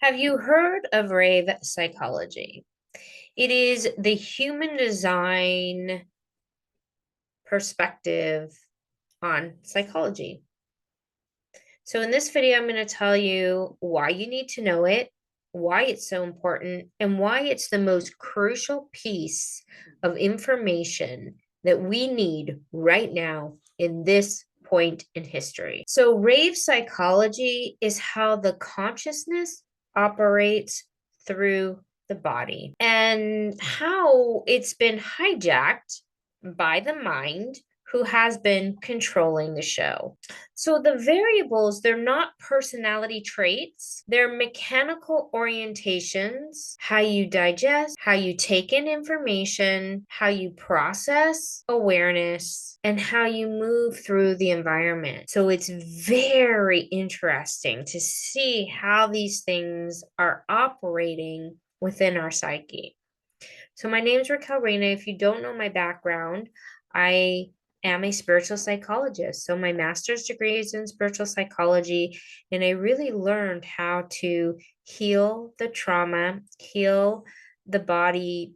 Have you heard of Rave Psychology? It is the human design perspective on psychology. So, in this video, I'm going to tell you why you need to know it, why it's so important, and why it's the most crucial piece of information that we need right now in this point in history. So, rave psychology is how the consciousness operates through the body and how it's been hijacked by the mind who has been controlling the show. So the variables, they're not personality traits, they're mechanical orientations, how you digest, how you take in information, how you process awareness, and how you move through the environment. So it's very interesting to see how these things are operating within our psyche. So my name is Raquel Reyna. If you don't know my background, I am a spiritual psychologist. So my master's degree is in spiritual psychology, and I really learned how to heal the trauma, heal the body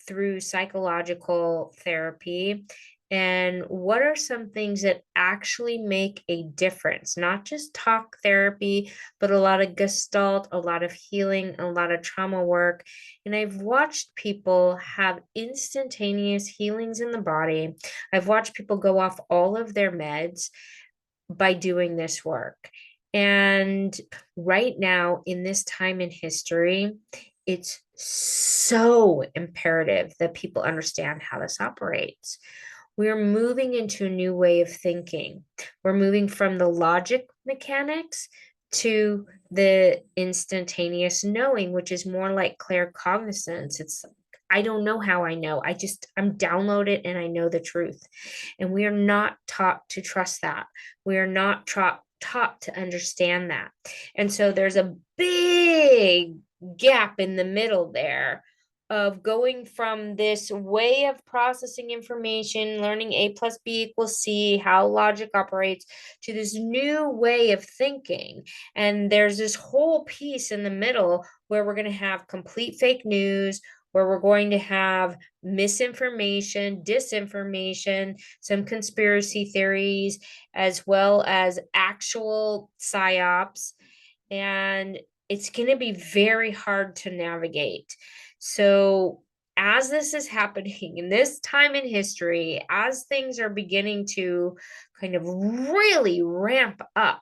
through psychological therapy. And what are some things that actually make a difference? Not just talk therapy, but a lot of gestalt, a lot of healing, a lot of trauma work. And I've watched people have instantaneous healings in the body. I've watched people go off all of their meds by doing this work. And right now, in this time in history, it's so imperative that people understand how this operates. We're moving into a new way of thinking. We're moving from the logic mechanics to the instantaneous knowing, which is more like claircognizance. It's I don't know how I know. I'm downloaded and I know the truth. And we are not taught to trust that. We are not taught to understand that. And so there's a big gap in the middle there of going from this way of processing information, learning A plus B equals C, how logic operates, to this new way of thinking. And there's this whole piece in the middle where we're going to have complete fake news, where we're going to have misinformation, disinformation, some conspiracy theories, as well as actual psyops. And it's going to be very hard to navigate. So, as this is happening in this time in history, as things are beginning to kind of really ramp up,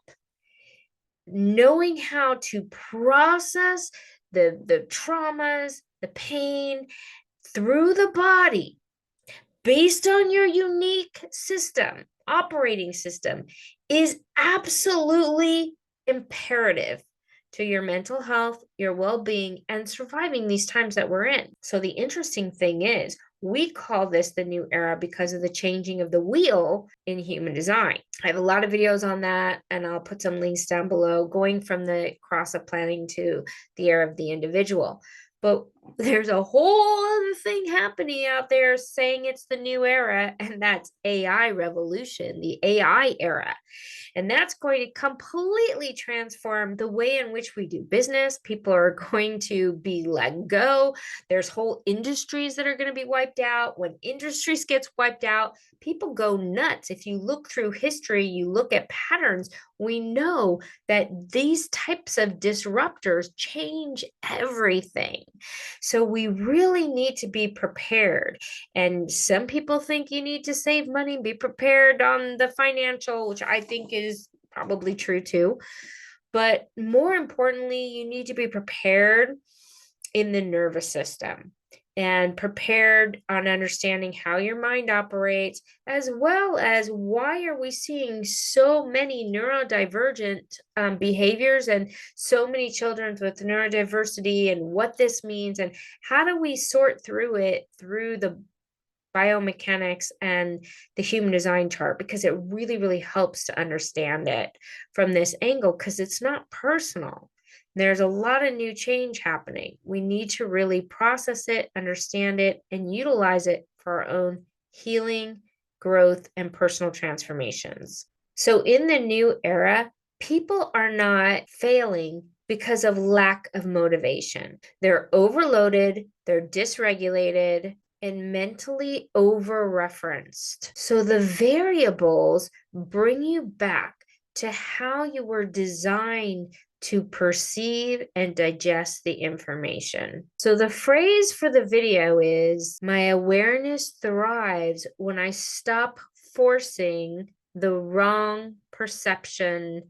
knowing how to process the traumas, the pain through the body based on your unique system, operating system, is absolutely imperative to your mental health, your well being, and surviving these times that we're in. So, the interesting thing is, we call this the new era because of the changing of the wheel in human design. I have a lot of videos on that, and I'll put some links down below, going from the cross of planning to the era of the individual. But there's a whole other thing happening out there saying it's the new era, and that's AI revolution, the AI era. And that's going to completely transform the way in which we do business. People are going to be let go. There's whole industries that are going to be wiped out. When industries gets wiped out, people go nuts. If you look through history, you look at patterns, we know that these types of disruptors change everything. So we really need to be prepared. And some people think you need to save money, be prepared on the financial, which I think is probably true too. But more importantly, you need to be prepared in the nervous system and prepared on understanding how your mind operates, as well as why are we seeing so many neurodivergent behaviors and so many children with neurodiversity, and what this means, and how do we sort through it through the biomechanics and the human design chart, because it really, really helps to understand it from this angle, because it's not personal. There's a lot of new change happening. We need to really process it, understand it, and utilize it for our own healing, growth, and personal transformations. So, in the new era, people are not failing because of lack of motivation. They're overloaded, they're dysregulated, and mentally over-referenced. So the variables bring you back to how you were designed to perceive and digest the information. So the phrase for the video is, my awareness thrives when I stop forcing the wrong perception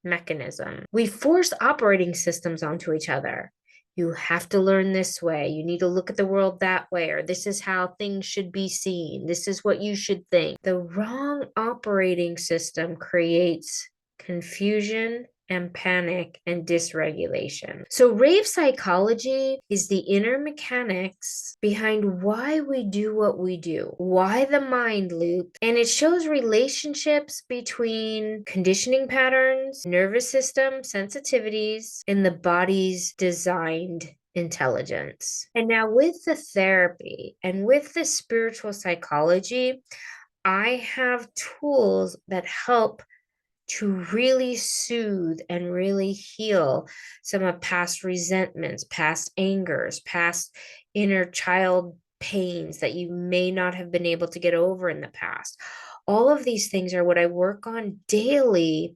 mechanism. We force operating systems onto each other. You have to learn this way. You need to look at the world that way, or this is how things should be seen. This is what you should think. The wrong operating system creates confusion and panic and dysregulation. So rave psychology is the inner mechanics behind why we do what we do, why the mind loop, and it shows relationships between conditioning patterns, nervous system sensitivities, and the body's designed intelligence. And now with the therapy and with the spiritual psychology, I have tools that help to really soothe and really heal some of past resentments, past angers, past inner child pains that you may not have been able to get over in the past. All of these things are what I work on daily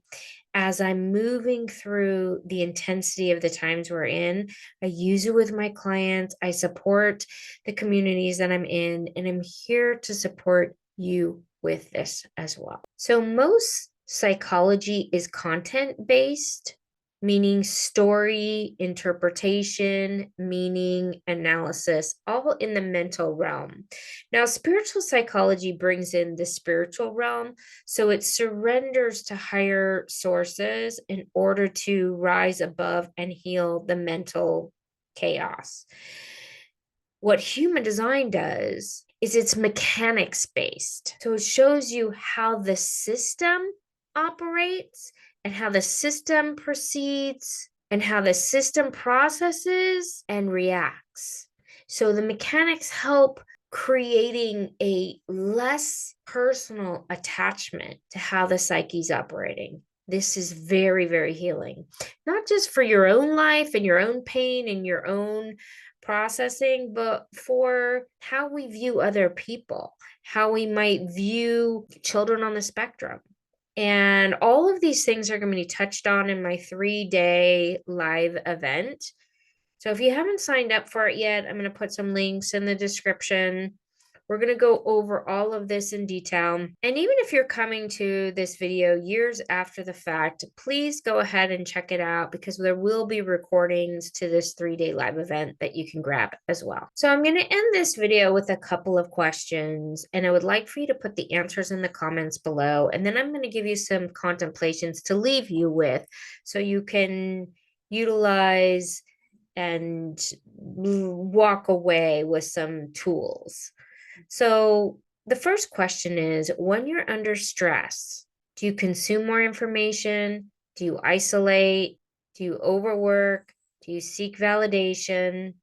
as I'm moving through the intensity of the times we're in. I use it with my clients. I support the communities that I'm in, and I'm here to support you with this as well. So most psychology is content-based, meaning story, interpretation, meaning, analysis, all in the mental realm. Now, spiritual psychology brings in the spiritual realm, so it surrenders to higher sources in order to rise above and heal the mental chaos. What human design does is it's mechanics based. So it shows you how the system operates and how the system proceeds and how the system processes and reacts. So the mechanics help creating a less personal attachment to how the psyche's operating. This is very, very healing, not just for your own life and your own pain and your own processing, but for how we view other people, how we might view children on the spectrum. And all of these things are going to be touched on in my 3-day live event. So if you haven't signed up for it yet, I'm going to put some links in the description. We're going to go over all of this in detail. And even if you're coming to this video years after the fact, please go ahead and check it out, because there will be recordings to this 3-day live event that you can grab as well. So I'm going to end this video with a couple of questions, and I would like for you to put the answers in the comments below. And then I'm going to give you some contemplations to leave you with so you can utilize and walk away with some tools. So the first question is, when you're under stress, do you consume more information? Do you isolate? Do you overwork? Do you seek validation?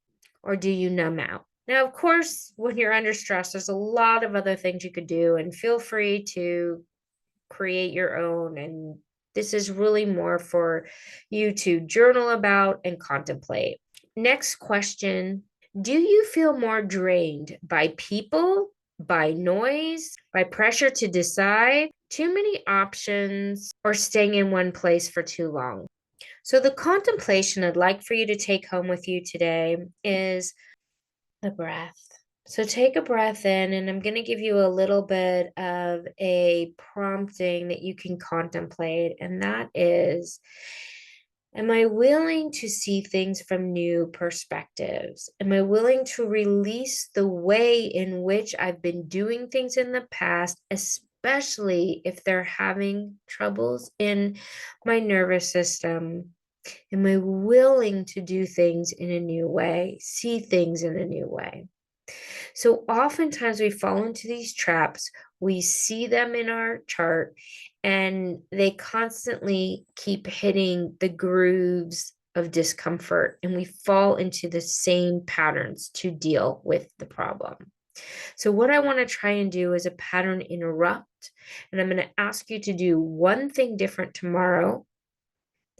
Or do you numb out? Now, of course, when you're under stress, there's a lot of other things you could do, and feel free to create your own. And this is really more for you to journal about and contemplate. Next question. Do you feel more drained by people, by noise, by pressure to decide, too many options, or staying in one place for too long? So the contemplation I'd like for you to take home with you today is the breath. So take a breath in, and I'm going to give you a little bit of a prompting that you can contemplate, and that is, am I willing to see things from new perspectives? Am I willing to release the way in which I've been doing things in the past, especially if they're having troubles in my nervous system? Am I willing to do things in a new way, see things in a new way? So oftentimes we fall into these traps. We see them in our chart, and they constantly keep hitting the grooves of discomfort, and we fall into the same patterns to deal with the problem. So what I want to try and do is a pattern interrupt, and I'm going to ask you to do one thing different tomorrow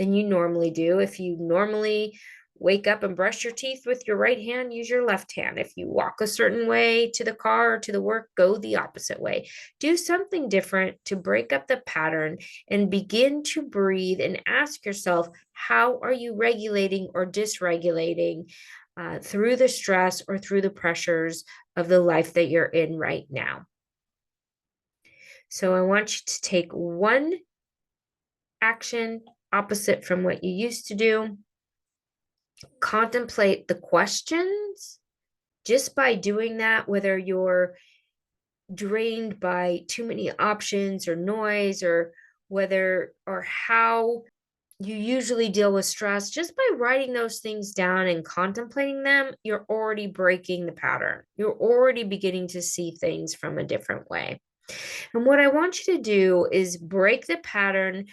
than you normally do. If you normally wake up and brush your teeth with your right hand, use your left hand. If you walk a certain way to the car or to the work, go the opposite way. Do something different to break up the pattern and begin to breathe and ask yourself, how are you regulating or dysregulating through the stress or through the pressures of the life that you're in right now? So I want you to take one action opposite from what you used to do. Contemplate the questions. Just by doing that, whether you're drained by too many options or noise, or whether or how you usually deal with stress, just by writing those things down and contemplating them, you're already breaking the pattern. You're already beginning to see things from a different way. And what I want you to do is break the pattern.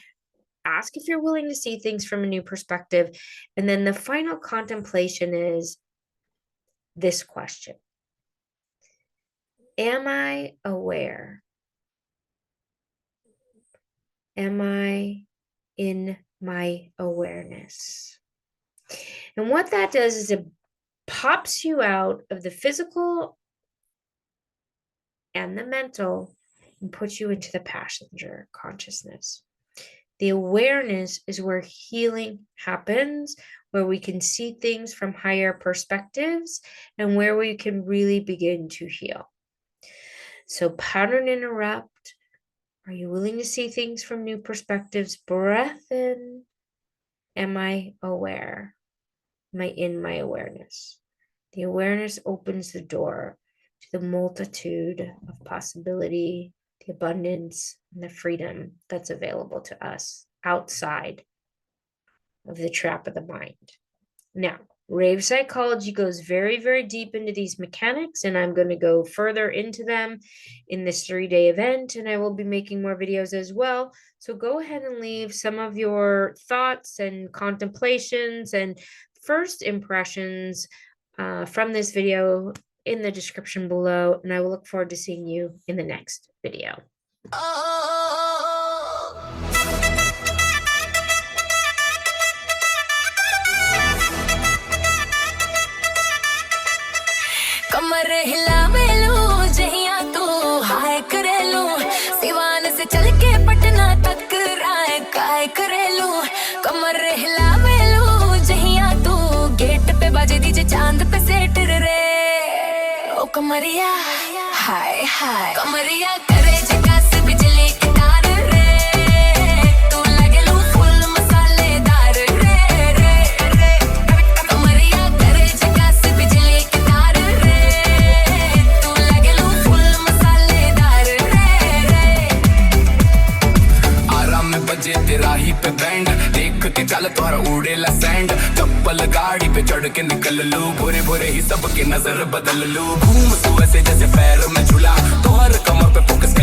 Ask if you're willing to see things from a new perspective. And then the final contemplation is this question: am I aware? Am I in my awareness? And what that does is it pops you out of the physical and the mental and puts you into the passenger consciousness. The awareness is where healing happens, where we can see things from higher perspectives and where we can really begin to heal. So pattern interrupt. Are you willing to see things from new perspectives? Breath in. Am I aware? Am I in my awareness? The awareness opens the door to the multitude of possibility, the abundance, and the freedom that's available to us outside of the trap of the mind. Now, Rave Psychology goes very, very deep into these mechanics, and I'm going to go further into them in this 3-day event, and I will be making more videos as well. So go ahead and leave some of your thoughts and contemplations and first impressions from this video in the description below, and I will look forward to seeing you in the next video. कमर हिलावे लूं जहिया तू हाय करे लूं सिवान से चल के पटना तक राय काय करे लूं कमर हिलावे लूं जहिया तू गेट पे बाजे दीजे चांद पे सेट रे ओ कमरिया हाय हाय कमरिया करे झकास बिजली की तार रे तू लगे लूं फुल मसालेदार रे रे रे कमरिया करे झकास बिजली की तार रे तू लगे लूं फुल मसालेदार रे रे आराम में बजे तेरा ही पे बैंड देख के चल तोहरा उड़ेला सैंड चप्पल गाड़ी पे चढ़ के निकल लू भोरे भोरे ही सबके नजर बदल लू घूम तू ऐसे जैसे पैर में झूला तोहर कमर पे फोकस